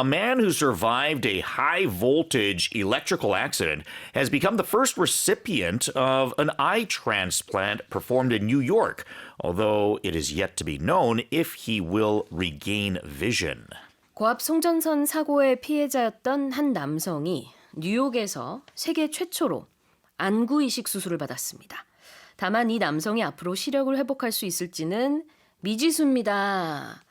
A man who survived a high-voltage electrical accident has become the first recipient of an eye transplant performed in New York, although it is yet to be known if he will regain vision. 고압 송전선 사고의 피해자였던 한 남성이 뉴욕에서 세계 최초로 안구 이식 수술을 받았습니다. 다만 이 남성이 앞으로 시력을 회복할 수 있을지는 미지수입니다.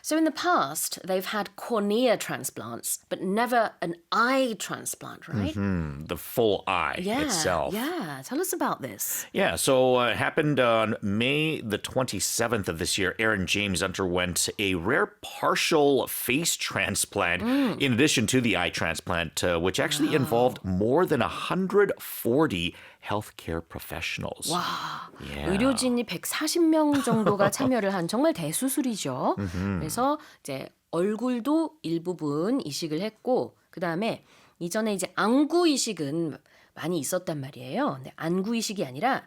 So in the past, they've had cornea transplants, but never an eye transplant, right? The full eye itself. Yeah. Tell us about this. Yeah, so it happened on May the 27th of this year. Aaron James underwent a rare partial face transplant in addition to the eye transplant, which actually involved more than 140 healthcare professionals. 와, Yeah. 의료진이 140명 정도가 참여를 한 정말 대수술이죠. 그래서 이제 얼굴도 일부분 이식을 했고, 그 다음에 이전에 이제 안구 이식은 많이 있었단 말이에요. 근데 안구 이식이 아니라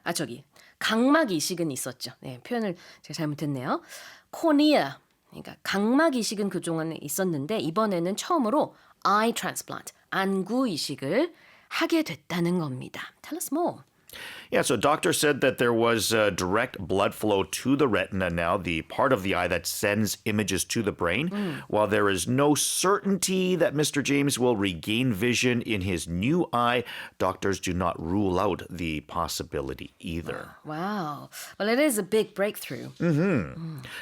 각막 이식은 있었죠. 네, 표현을 제가 잘못했네요. 코니아, 그러니까 각막 이식은 그동안에 있었는데 이번에는 처음으로 eye transplant, 안구 이식을 하게 됐다는 겁니다. Tell us more. Yeah, so doctor said that there was direct blood flow to the retina now, the part of the eye that sends images to the brain. While there is no certainty that Mr. James will regain vision in his new eye, doctors do not rule out the possibility either. Wow. Well, it is a big breakthrough.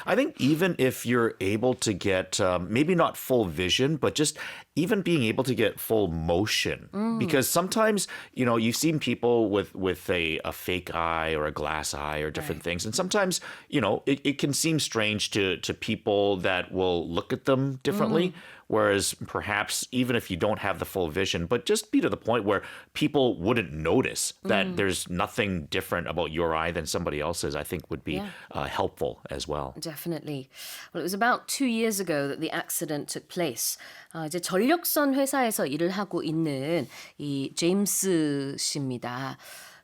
I think even if you're able to get maybe not full vision, but just even being able to get full motion, because sometimes, you know, you've seen people with a fake eye or a glass eye or different things. And sometimes, you know, it can seem strange to people that will look at them differently. Whereas perhaps even if you don't have the full vision, but just be to the point where people wouldn't notice that there's nothing different about your eye than somebody else's, I think would be helpful as well. Definitely. Well, it was about 2 years ago that the accident took place. 이제 전력선 회사에서 일을 하고 있는 이 제임스 씨입니다.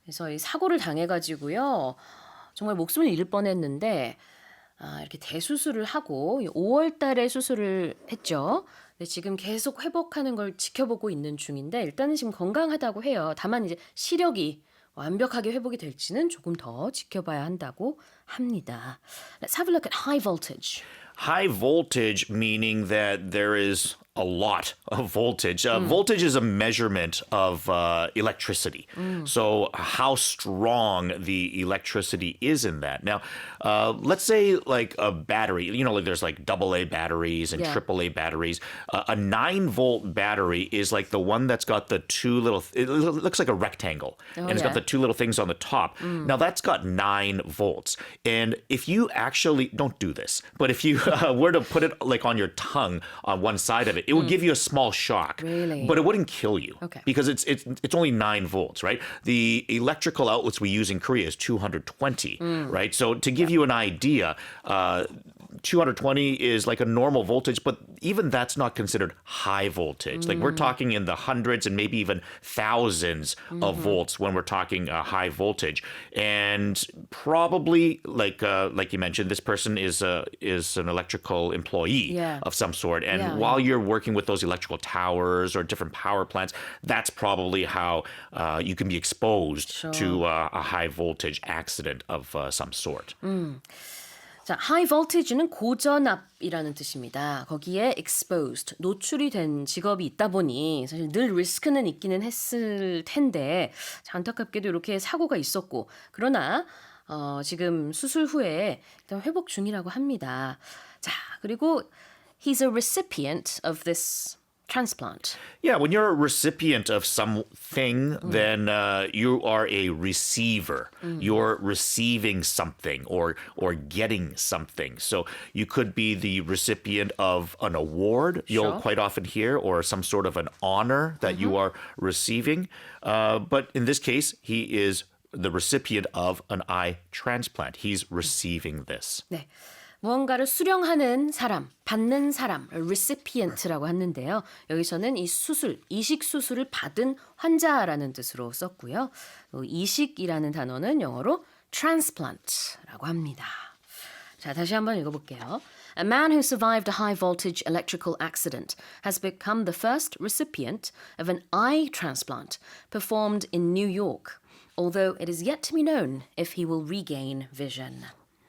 그래서 이 사고를 당해가지고요. 정말 목숨을 잃을 뻔했는데 이렇게 대수술을 하고 5월 달에 수술을 했죠. 근데 지금 계속 회복하는 걸 지켜보고 있는 중인데 일단은 지금 건강하다고 해요. 다만 이제 시력이 완벽하게 회복이 될지는 조금 더 지켜봐야 한다고 합니다. Let's have a look at high voltage. High voltage meaning that there is a lot of voltage. Voltage is a measurement of electricity. So how strong the electricity is in that. Now, let's say like a battery, you know, like there's like AA batteries and AAA batteries. A 9-volt battery is like the one that's got the two little, it looks like a rectangle. And it's got the two little things on the top. Now that's got 9 volts. And if you actually, don't do this, but if you were to put it like on your tongue on one side of it, it would give you a small shock, Really? but it wouldn't kill you because it's only 9 volts, right? The electrical outlets we use in Korea is 220, right? So to give you an idea, 220 is like a normal voltage, but even that's not considered high voltage. Like we're talking in the hundreds and maybe even thousands of volts when we're talking high voltage. And probably like you mentioned, this person is an electrical employee of some sort. And while you're working with those electrical towers or different power plants, that's probably how you can be exposed to a high voltage accident of some sort. 자, high voltage는 고전압이라는 뜻입니다. 거기에 exposed, 노출이 된 직업이 있다 보니 사실 늘 리스크는 있기는 했을 텐데 안타깝게도 이렇게 사고가 있었고 그러나 지금 수술 후에 일단 회복 중이라고 합니다. 자, 그리고 he's a recipient of this transplant. Yeah, when you're a recipient of something, then you are a receiver. You're receiving something or getting something. So you could be the recipient of an award you'll quite often hear or some sort of an honor that you are receiving. But in this case, he is the recipient of an eye transplant. He's receiving this. 네. 무언가를 수령하는 사람, 받는 사람, recipient라고 하는데요. 여기서는 이 수술, 이식 수술을 받은 환자라는 뜻으로 썼고요. 이식이라는 단어는 영어로 transplant라고 합니다. 자, 다시 한번 읽어볼게요. A man who survived a high-voltage electrical accident has become the first recipient of an eye transplant performed in New York, although it is yet to be known if he will regain vision.